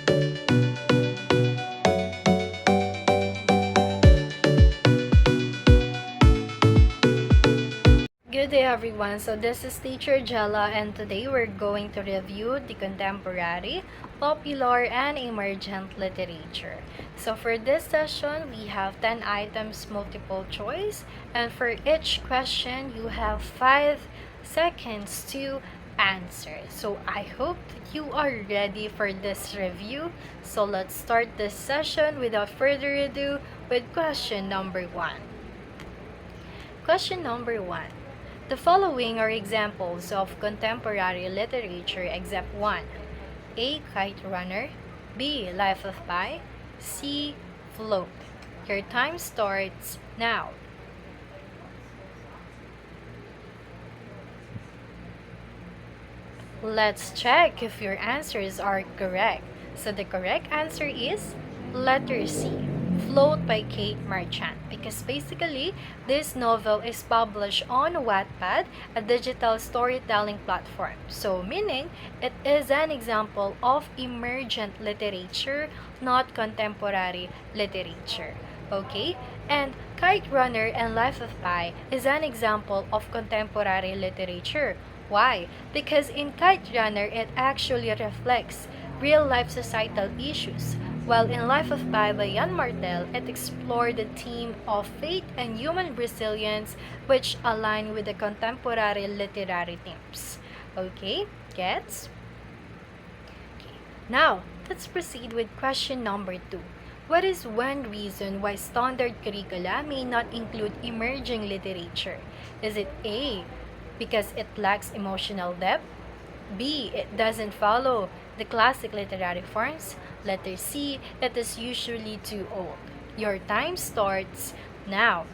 Good day everyone, so this is teacher Gela and today we're going to review the contemporary, popular, and emergent literature. So for this session, we have 10 items multiple choice, and for each question, you have 5 seconds to answer. So I hope that you are ready for this review. So let's start this session without further ado with question number 1. Question number 1. The following are examples of contemporary literature except 1. A. Kite Runner. B. Life of Pi. C. Float. Your time starts now. Let's check if your answers are correct. So the correct answer is letter C, Float by Kate Marchant, because basically this novel is published on Wattpad, a digital storytelling platform. So meaning it is an example of emergent literature, not contemporary literature. Okay? And Kite Runner and Life of Pi is an example of contemporary literature. Why? Because in Kite Runner, it actually reflects real-life societal issues, while in Life of Pi by Jan Martel, it explored the theme of faith and human resilience, which align with the contemporary literary themes. Okay, gets? Okay. Now, let's proceed with question number 2. What is one reason why standard curricula may not include emerging literature? Is it A, because it lacks emotional depth? B, it doesn't follow the classic literary forms? Letter C, it is usually too old. Your time starts now.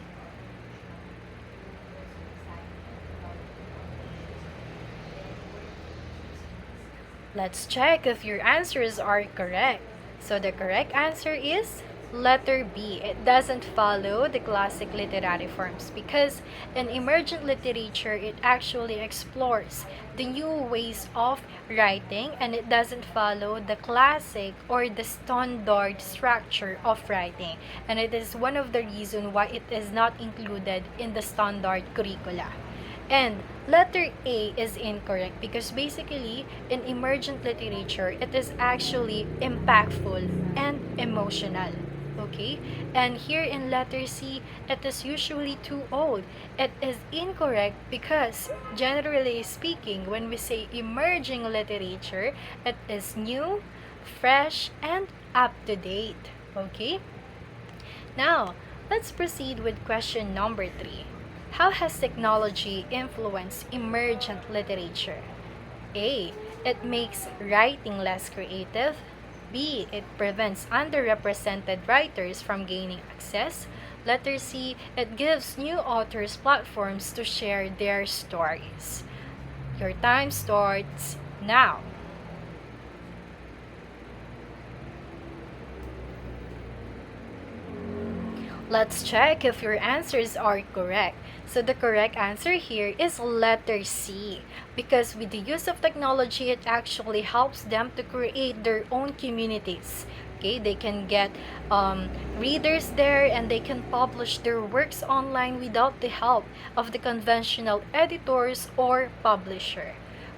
Let's check if your answers are correct. So the correct answer is letter B. It doesn't follow the classic literary forms because in emergent literature, it actually explores the new ways of writing and it doesn't follow the classic or the standard structure of writing. And it is one of the reasons why it is not included in the standard curricula. And letter A is incorrect because basically in emergent literature, it is actually impactful and emotional. Okay? And here in letter C, it is usually too old. It is incorrect because generally speaking, when we say emerging literature, it is new, fresh, and up to date. Okay? Now, let's proceed with question number 3. How has technology influenced emergent literature? A. It makes writing less creative. B. It prevents underrepresented writers from gaining access. Letter C. It gives new authors platforms to share their stories. Your time starts now. Let's check if your answers are correct. So the correct answer here is letter C. Because with the use of technology, it actually helps them to create their own communities. Okay, they can get readers there and they can publish their works online without the help of the conventional editors or publisher.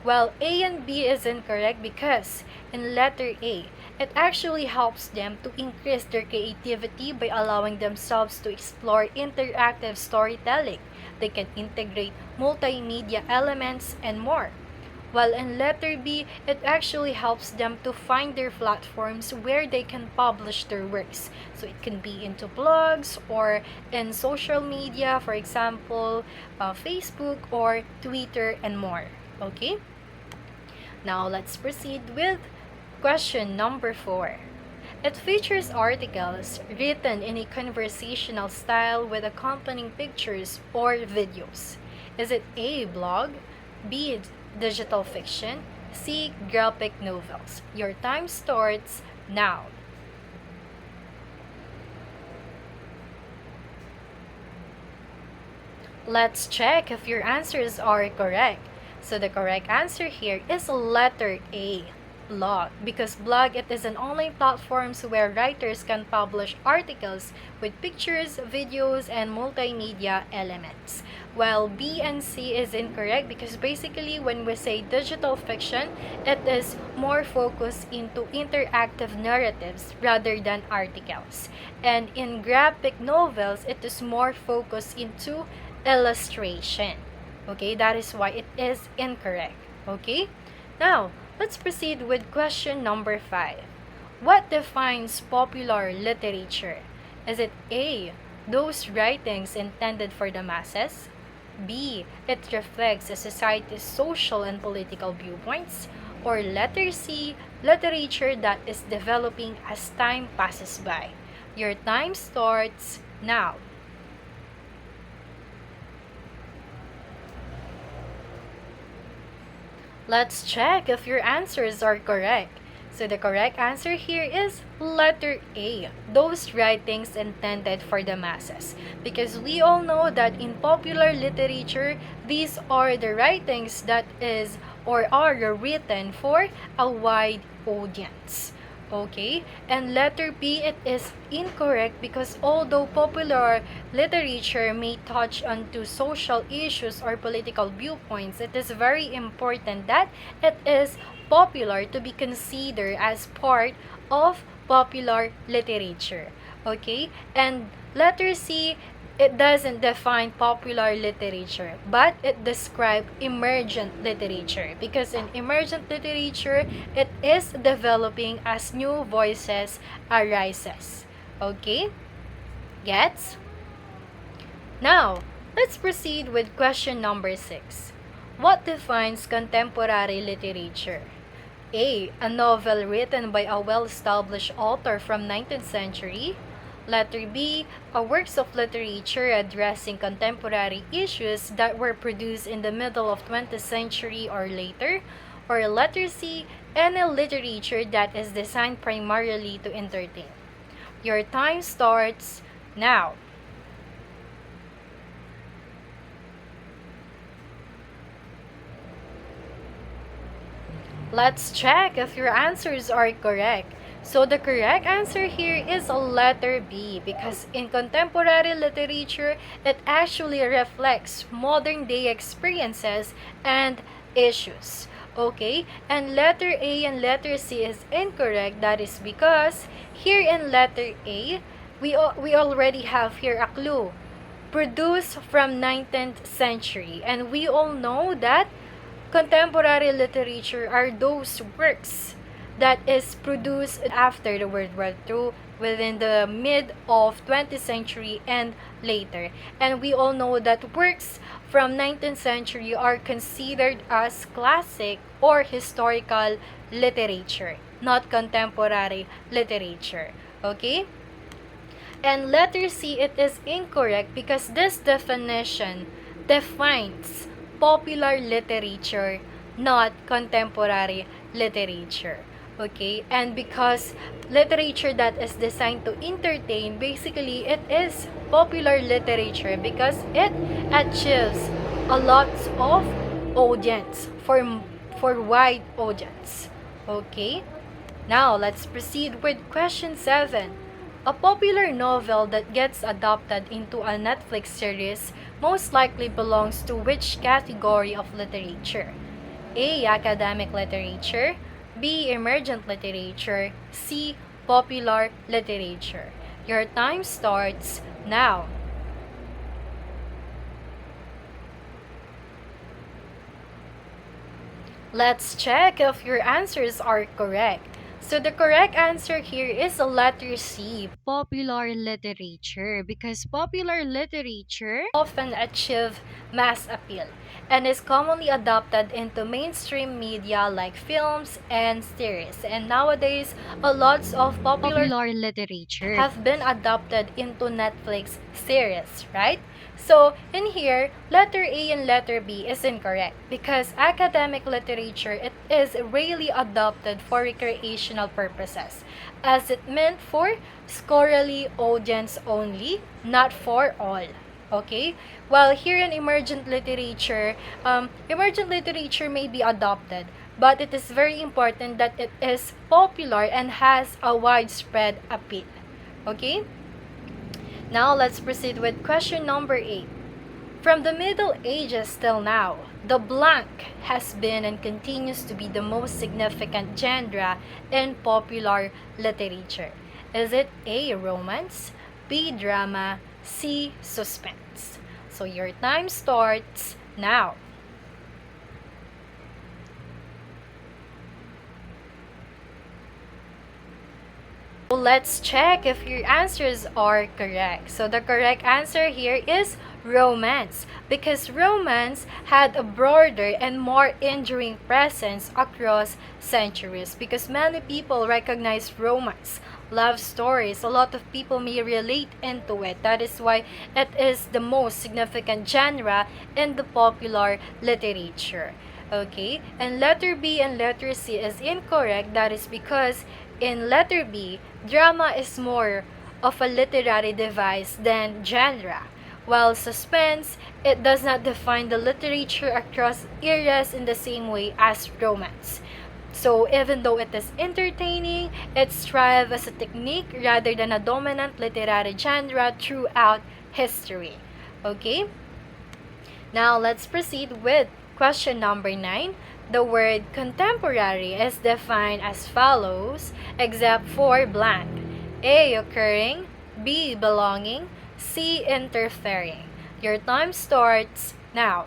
Well, A and B is incorrect because in letter A, it actually helps them to increase their creativity by allowing themselves to explore interactive storytelling. They can integrate multimedia elements and more. While in letter B, it actually helps them to find their platforms where they can publish their works. So it can be into blogs or in social media, for example, Facebook or Twitter and more. Okay? Now let's proceed with question number 4. It features articles written in a conversational style with accompanying pictures or videos. Is it A. blog, B. digital fiction, C. graphic novels? Your time starts now. Let's check if your answers are correct. So the correct answer here is letter A. blog, because blog, it is an online platform where writers can publish articles with pictures, videos, and multimedia elements. While B and C is incorrect, because basically when we say digital fiction, it is more focused into interactive narratives rather than articles. And in graphic novels, it is more focused into illustration. Okay, that is why it is incorrect. Okay, now let's proceed with question number 5. What defines popular literature? Is it A, those writings intended for the masses? B, it reflects a society's social and political viewpoints? Or letter C, literature that is developing as time passes by? Your time starts now. Let's check if your answers are correct. So the correct answer here is letter A, those writings intended for the masses. Because we all know that in popular literature, these are the writings that is or are written for a wide audience. Okay, and letter B, it is incorrect because although popular literature may touch onto social issues or political viewpoints, it is very important that it is popular to be considered as part of popular literature. Okay, and letter C, it doesn't define popular literature, but it describes emergent literature, because in emergent literature, it is developing as new voices arises. Okay? Gets? Now, let's proceed with question number 6. What defines contemporary literature? A novel written by a well-established author from 19th century. Letter B, a works of literature addressing contemporary issues that were produced in the middle of 20th century or later. Or letter C, any literature that is designed primarily to entertain. Your time starts now. Let's check if your answers are correct. So the correct answer here is a letter B, because in contemporary literature, it actually reflects modern day experiences and issues. Okay, and letter A and letter C is incorrect. That is because here in letter A, we already have here a clue. Produced from 19th century, and we all know that contemporary literature are those works that is produced after the World War II, within the mid of 20th century and later. And we all know that works from 19th century are considered as classic or historical literature, not contemporary literature. Okay? And letter C, it is incorrect because this definition defines popular literature, not contemporary literature. Okay, and because literature that is designed to entertain, basically it is popular literature because it achieves a lot of audience for wide audience. Okay, now let's proceed with question 7. A popular novel that gets adapted into a Netflix series most likely belongs to which category of literature? A. Academic literature. B. Emergent literature. C. Popular literature. Your time starts now. Let's check if your answers are correct. So the correct answer here is a letter C, popular literature, because popular literature often achieve mass appeal and is commonly adopted into mainstream media like films and series. And nowadays, a lot of popular literature have been adopted into Netflix series, right? So, in here, letter A and letter B is incorrect because academic literature, it is rarely adopted for recreational purposes, as it meant for scholarly audience only, not for all. Okay? While here in emergent literature may be adopted, but it is very important that it is popular and has a widespread appeal. Okay? Now let's proceed with question number 8. From the Middle Ages till now, the blank has been and continues to be the most significant genre in popular literature. Is it A, romance, B, drama, C, suspense? So your time starts now. Let's check if your answers are correct. So the correct answer here is romance, because romance had a broader and more enduring presence across centuries, because many people recognize romance, love stories. A lot of people may relate into it. That is why it is the most significant genre in the popular literature. Okay, and letter B and letter C is incorrect. That is because in letter B, drama is more of a literary device than genre, while suspense, it does not define the literature across eras in the same way as romance. So even though it is entertaining, it strives as a technique rather than a dominant literary genre throughout history. Okay? Now let's proceed with question number 9. The word contemporary is defined as follows, except for blank. A, occurring, B, belonging, C, interfering. Your time starts now.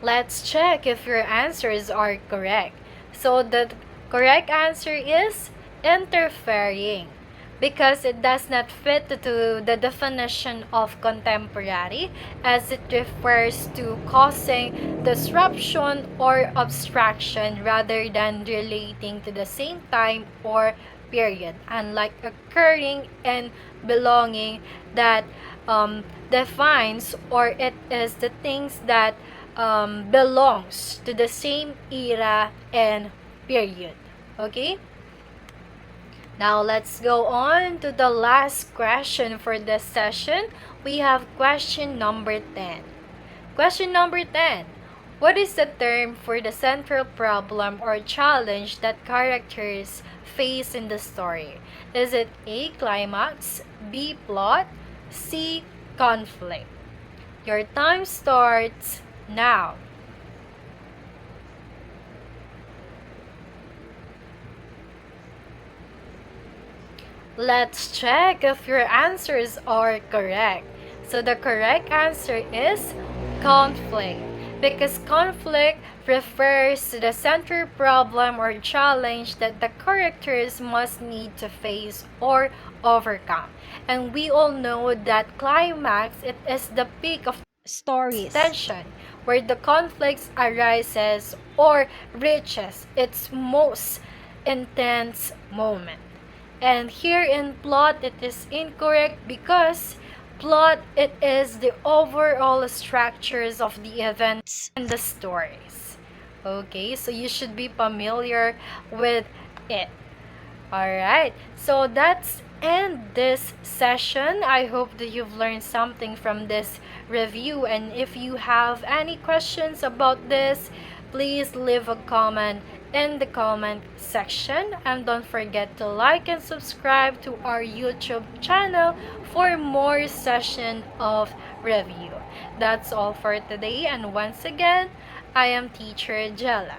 Let's check if your answers are correct. So the correct answer is interfering, because it does not fit to the definition of contemporary, as it refers to causing disruption or obstruction rather than relating to the same time or period, unlike occurring and belonging that defines, or it is the things that belongs to the same era and period. Okay? Now let's go on to the last question for this session. We have question number 10. Question number 10. What is the term for the central problem or challenge that characters face in the story? Is it A, climax, B, plot, C, conflict? Your time starts now. Let's check if your answers are correct. So the correct answer is conflict, because conflict refers to the central problem or challenge that the characters must need to face or overcome. And we all know that climax, it is the peak of stories. tension, where the conflicts arises or reaches its most intense moment. And here in plot, it is incorrect, because plot, it is the overall structures of the events and the stories. Okay, so you should be familiar with it. Alright, so that's end this session. I hope that you've learned something from this review, and if you have any questions about this, please leave a comment in the comment section, and don't forget to like and subscribe to our YouTube channel for more session of review. That's all for today, and once again, I am teacher Gela.